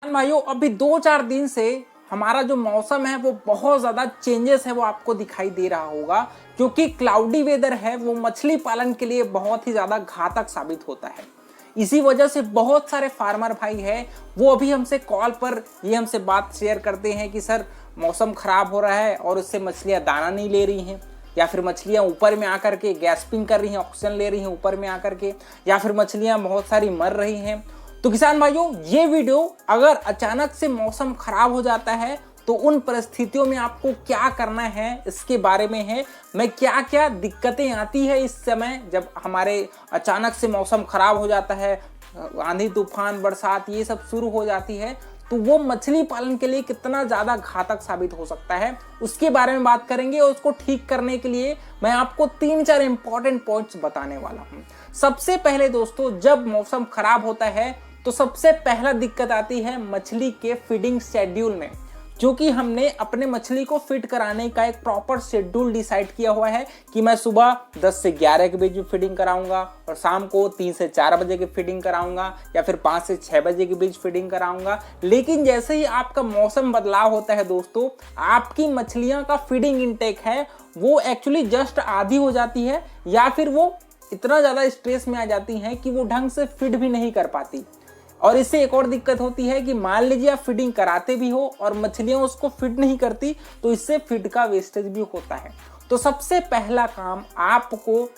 भाइयों अभी 2-4 दिन से हमारा जो मौसम है वो बहुत ज़्यादा चेंजेस है वो आपको दिखाई दे रहा होगा, क्योंकि क्लाउडी वेदर है वो मछली पालन के लिए बहुत ही ज़्यादा घातक साबित होता है। इसी वजह से बहुत सारे फार्मर भाई हैं वो अभी हमसे कॉल पर ये हमसे बात शेयर करते हैं कि सर मौसम ख़राब हो रहा है और उससे मछलियाँ दाना नहीं ले रही हैं, या फिर मछलियाँ ऊपर में आकर के गैस्पिंग कर रही हैं, ऑक्सीजन ले रही हैं ऊपर में आकर के, या फिर मछलियाँ बहुत सारी मर रही हैं। तो किसान भाइयों ये वीडियो अगर अचानक से मौसम खराब हो जाता है तो उन परिस्थितियों में आपको क्या करना है इसके बारे में है। मैं क्या क्या दिक्कतें आती है इस समय जब हमारे अचानक से मौसम खराब हो जाता है, आंधी तूफान बरसात ये सब शुरू हो जाती है, तो वो मछली पालन के लिए कितना ज़्यादा घातक साबित हो सकता है उसके बारे में बात करेंगे। और उसको ठीक करने के लिए मैं आपको 3-4 इंपॉर्टेंट पॉइंट्स बताने वाला हूँ। सबसे पहले दोस्तों, जब मौसम खराब होता है तो सबसे पहला दिक्कत आती है मछली के फीडिंग शेड्यूल में, क्योंकि हमने अपने मछली को फीड कराने का एक प्रॉपर शेड्यूल डिसाइड किया हुआ है कि मैं सुबह 10 से 11 के बीच में फीडिंग कराऊंगा और शाम को 3 से 4 बजे की फीडिंग कराऊंगा या फिर 5 से 6 बजे के बीच फीडिंग कराऊंगा। लेकिन जैसे ही आपका मौसम बदलाव होता है दोस्तों, आपकी मछलियां का फीडिंग इंटेक है वो एक्चुअली जस्ट आधी हो जाती है, या फिर वो इतना ज़्यादा स्ट्रेस में आ जाती हैं कि वो ढंग से फीड भी नहीं कर पाती। और इससे एक और दिक्कत होती है कि मान लीजिए आप फीडिंग कराते भी हो और मछलियां उसको फीड नहीं करती, तो इससे फीड का वेस्टेज भी होता है। तो सबसे पहला काम आपको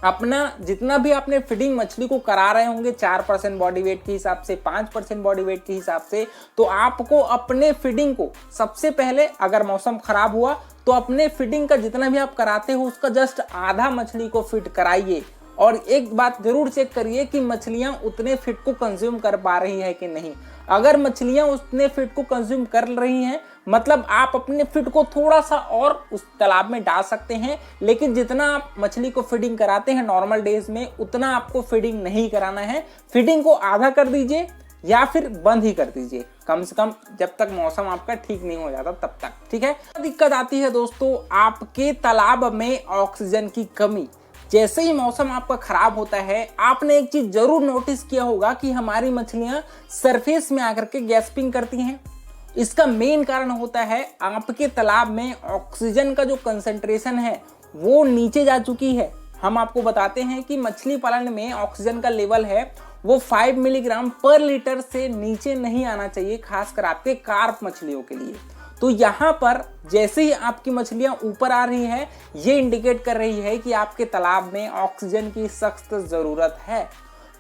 अपना जितना भी आपने फीडिंग मछली को करा रहे होंगे 4% बॉडी वेट के हिसाब से, 5% बॉडी वेट के हिसाब से, तो आपको अपने फीडिंग को सबसे पहले, अगर मौसम खराब हुआ तो अपने फीडिंग का जितना भी आप कराते हो उसका जस्ट आधा मछली को फीड कराइए। और एक बात जरूर चेक करिए कि मछलियां उतने फीड को कंज्यूम कर पा रही है कि नहीं। अगर मछलियां उतने फीड को कंज्यूम कर रही हैं, मतलब आप अपने फीड को थोड़ा सा और उस तालाब में डाल सकते हैं, लेकिन जितना आप मछली को फीडिंग कराते हैं नॉर्मल डेज में उतना आपको फीडिंग नहीं कराना है। फीडिंग को आधा कर दीजिए या फिर बंद ही कर दीजिए, कम से कम जब तक मौसम आपका ठीक नहीं हो जाता तब तक, ठीक है। दिक्कत आती है दोस्तों आपके तालाब में ऑक्सीजन की कमी। जैसे ही मौसम आपका खराब होता है, आपने एक चीज जरूर नोटिस किया होगा कि हमारी मछलियां सरफेस में आकर के गैस्पिंग करती हैं। इसका मेन कारण होता है आपके तालाब में ऑक्सीजन का जो कंसंट्रेशन है वो नीचे जा चुकी है। हम आपको बताते हैं कि मछली पालन में ऑक्सीजन का लेवल है वो 5 मिलीग्राम पर लीटर से नीचे नहीं आना चाहिए, खासकर आपके कार्प मछलियों के लिए। तो यहाँ पर जैसे ही आपकी मछलियाँ ऊपर आ रही हैं, ये इंडिकेट कर रही है कि आपके तालाब में ऑक्सीजन की सख्त ज़रूरत है।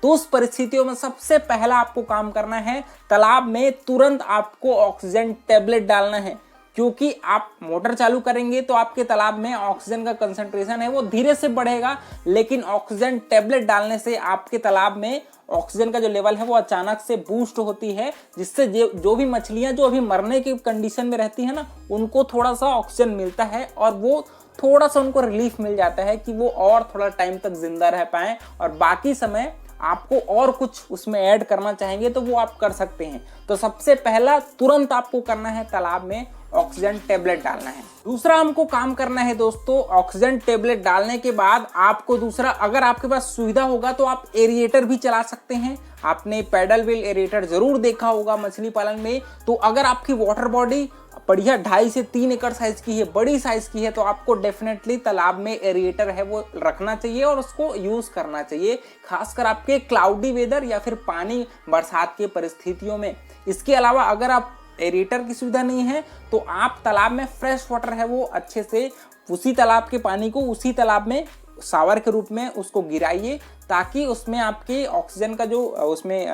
तो उस परिस्थितियों में सबसे पहला आपको काम करना है, तालाब में तुरंत आपको ऑक्सीजन टेबलेट डालना है, क्योंकि आप मोटर चालू करेंगे तो आपके तालाब में ऑक्सीजन का कंसंट्रेशन है वो धीरे से बढ़ेगा, लेकिन ऑक्सीजन टेबलेट डालने से आपके तालाब में ऑक्सीजन का जो लेवल है वो अचानक से बूस्ट होती है, जिससे जो भी मछलियां जो अभी मरने की कंडीशन में रहती है ना, उनको थोड़ा सा ऑक्सीजन मिलता है और वो थोड़ा सा उनको रिलीफ मिल जाता है कि वो और थोड़ा टाइम तक जिंदा रह पाएं। और बाकी समय आपको और कुछ उसमें ऐड करना चाहेंगे तो वो आप कर सकते हैं। तो सबसे पहला तुरंत आपको करना है तालाब में ऑक्सीजन टेबलेट डालना है। दूसरा हमको काम करना है दोस्तों, ऑक्सीजन टेबलेट डालने के बाद आपको दूसरा, अगर आपके पास सुविधा होगा तो आप एरिएटर भी चला सकते हैं। आपने पैडल व्हील एरिएटर जरूर देखा होगा मछली पालन में। तो अगर आपकी वाटर बॉडी बढ़िया 2.5 से 3 एकड़ साइज की है, बड़ी साइज की है, तो आपको डेफिनेटली तालाब में एरिएटर है वो रखना चाहिए और उसको यूज करना चाहिए, खासकर आपके क्लाउडी वेदर या फिर पानी बरसात की परिस्थितियों में। इसके अलावा अगर आप एरिएटर की सुविधा नहीं है तो आप तालाब में फ्रेश वाटर है वो अच्छे से उसी तालाब के पानी को उसी तालाब में शावर के रूप में उसको गिराइए, ताकि उसमें आपके ऑक्सीजन का जो उसमें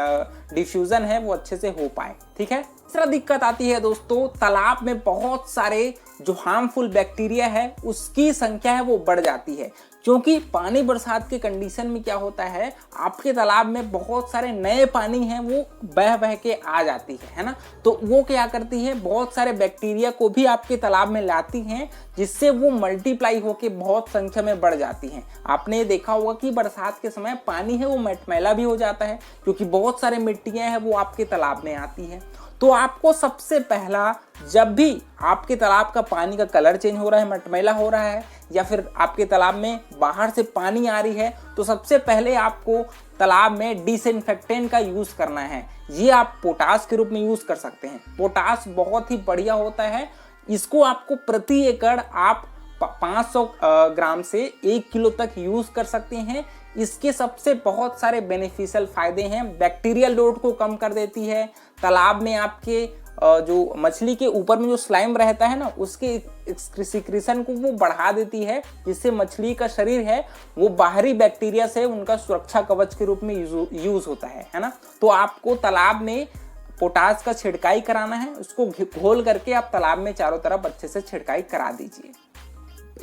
डिफ्यूजन है वो अच्छे से हो पाए, ठीक है। तीसरा दिक्कत आती है दोस्तों, तालाब में बहुत सारे जो हार्मफुल बैक्टीरिया है उसकी संख्या है वो बढ़ जाती है, क्योंकि पानी बरसात के कंडीशन में क्या होता है आपके तालाब में बहुत सारे नए पानी हैं वो बह बह के आ जाती है ना। तो वो क्या करती है, बहुत सारे बैक्टीरिया को भी आपके तालाब में लाती हैं, जिससे वो मल्टीप्लाई होके बहुत संख्या में बढ़ जाती हैं। आपने देखा होगा कि बरसात के समय पानी है वो मटमैला भी हो जाता है, क्योंकि बहुत सारे मिट्टियां हैं वो आपके तालाब में आती हैं। तो आपको सबसे पहला, जब भी आपके तालाब का पानी का कलर चेंज हो रहा है, मटमैला हो रहा है, या फिर आपके तालाब में बाहर से पानी आ रही है, तो सबसे पहले आपको तालाब में डिसइंफेक्टेंट का यूज करना है। ये आप पोटाश के रूप में यूज कर सकते हैं। पोटाश बहुत ही बढ़िया होता है। इसको आपको प्रति एकड़ आप 500 ग्राम से 1 किलो तक यूज कर सकते हैं। इसके सबसे बहुत सारे बेनिफिशियल फायदे हैं। बैक्टीरियल लोड को कम कर देती है। तालाब में आपके जो मछली के ऊपर में जो स्लाइम रहता है ना, उसके सिक्रीशन को वो बढ़ा देती है, जिससे मछली का शरीर है वो बाहरी बैक्टीरिया से उनका सुरक्षा कवच के रूप में यूज होता है ना। तो आपको तालाब में पोटाश का छिड़काई कराना है। उसको घोल करके आप तालाब में चारों तरफ अच्छे से छिड़काई करा दीजिए।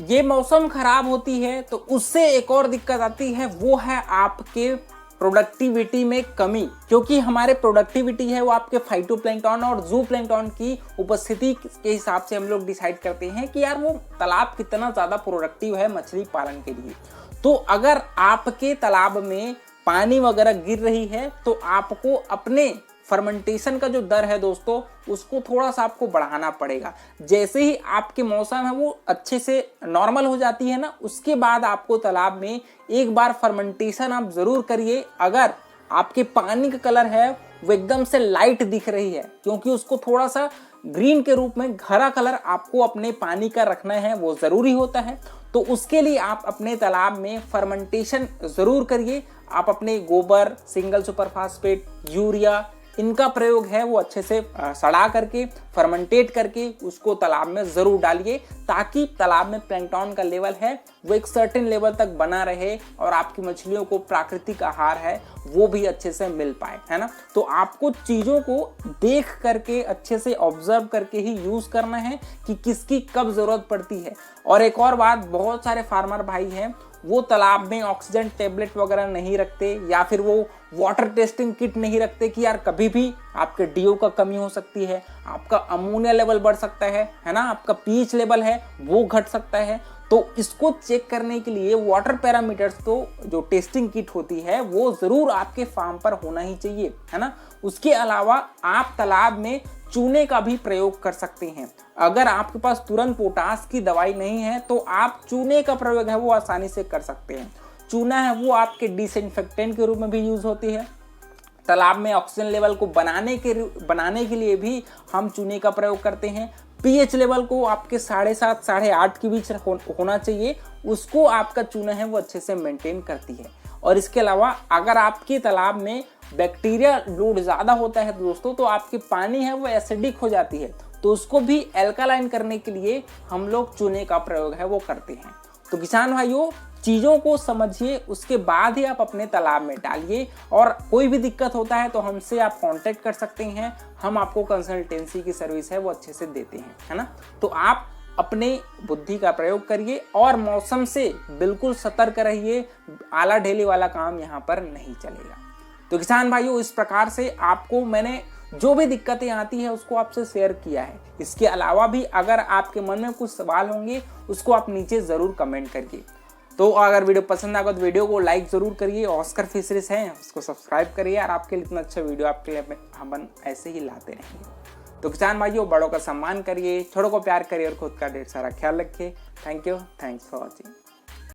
ये मौसम खराब होती है तो उससे एक और दिक्कत आती है, वो है आपके प्रोडक्टिविटी में कमी। क्योंकि हमारे प्रोडक्टिविटी है वो आपके फाइटोप्लैंक्टन और ज़ूप्लैंक्टन की उपस्थिति के हिसाब से हम लोग डिसाइड करते हैं कि यार वो तालाब कितना ज़्यादा प्रोडक्टिव है मछली पालन के लिए। तो अगर आपके तालाब में पानी वगैरह गिर रही है तो आपको अपने फर्मेंटेशन का जो दर है दोस्तों, उसको थोड़ा सा आपको बढ़ाना पड़ेगा। जैसे ही आपके मौसम है वो अच्छे से नॉर्मल हो जाती है ना, उसके बाद आपको तालाब में एक बार फर्मेंटेशन आप जरूर करिए। अगर आपके पानी का कलर है वो एकदम से लाइट दिख रही है, क्योंकि उसको थोड़ा सा ग्रीन के रूप में हरा कलर आपको अपने पानी का रखना है, वो जरूरी होता है। तो उसके लिए आप अपने तालाब में फर्मेंटेशन जरूर करिए। आप अपने गोबर, सिंगल सुपर फास्फेट, यूरिया, इनका प्रयोग है वो अच्छे से सड़ा करके फर्मेंटेट करके उसको तालाब में जरूर डालिए, ताकि तालाब में प्लैंक्टन का लेवल है वो एक सर्टेन लेवल तक बना रहे और आपकी मछलियों को प्राकृतिक आहार है वो भी अच्छे से मिल पाए, है ना। तो आपको चीज़ों को देख करके अच्छे से ऑब्जर्व करके ही यूज करना है कि किसकी कब जरूरत पड़ती है। और एक और बात, बहुत सारे फार्मर भाई हैं वो तालाब में ऑक्सीजन टेबलेट वगैरह नहीं रखते, या फिर वो वाटर टेस्टिंग किट नहीं रखते कि यार कभी भी आपके डीओ का कमी हो सकती है, आपका अमोनिया लेवल बढ़ सकता है ना, आपका पीएच लेवल है वो घट सकता है। तो इसको चेक करने के लिए वाटर पैरामीटर्स तो जो टेस्टिंग किट होती है वो जरूर आपके फार्म पर होना ही चाहिए, है ना। उसके अलावा आप तालाब में चूने का भी प्रयोग कर सकते हैं। अगर आपके पास तुरंत पोटाश की दवाई नहीं है तो आप चूने का प्रयोग है वो आसानी से कर सकते हैं। चूना है वो आपके डिसइंफेक्टेंट के रूप में भी यूज होती है। तालाब में ऑक्सीजन लेवल को बनाने के लिए भी हम चूने का प्रयोग करते हैं। पीएच लेवल को आपके 7.5 से 8.5 के बीच होना चाहिए, उसको आपका चूना है वो अच्छे से मेंटेन करती है। और इसके अलावा अगर आपके तालाब में बैक्टीरिया लोड ज़्यादा होता है दोस्तों, तो आपके पानी है वो एसिडिक हो जाती है, तो उसको भी एल्कालाइन करने के लिए हम लोग चूने का प्रयोग है वो करते हैं। तो किसान भाइयों, चीज़ों को समझिए, उसके बाद ही आप अपने तालाब में डालिए। और कोई भी दिक्कत होता है तो हमसे आप कांटेक्ट कर सकते हैं, हम आपको कंसल्टेंसी की सर्विस है वो अच्छे से देते हैं, है ना। तो आप अपने बुद्धि का प्रयोग करिए और मौसम से बिल्कुल सतर्क रहिए। आला ढेली वाला काम यहाँ पर नहीं चलेगा। तो किसान भाइयों, इस प्रकार से आपको मैंने जो भी दिक्कतें आती है उसको आपसे शेयर किया है। इसके अलावा भी अगर आपके मन में कुछ सवाल होंगे उसको आप नीचे ज़रूर कमेंट करिए। तो अगर वीडियो पसंद आएगा तो वीडियो को लाइक ज़रूर करिए। ऑस्कर फिशरीज है उसको सब्सक्राइब करिए, और आपके लिए इतना अच्छा वीडियो आपके लिए हम ऐसे ही लाते रहेंगे। तो किसान भाइयों, बड़ों का सम्मान करिए, छोटों को प्यार करिए और खुद का ढेर सारा ख्याल रखिए। Thank you, thanks for watching.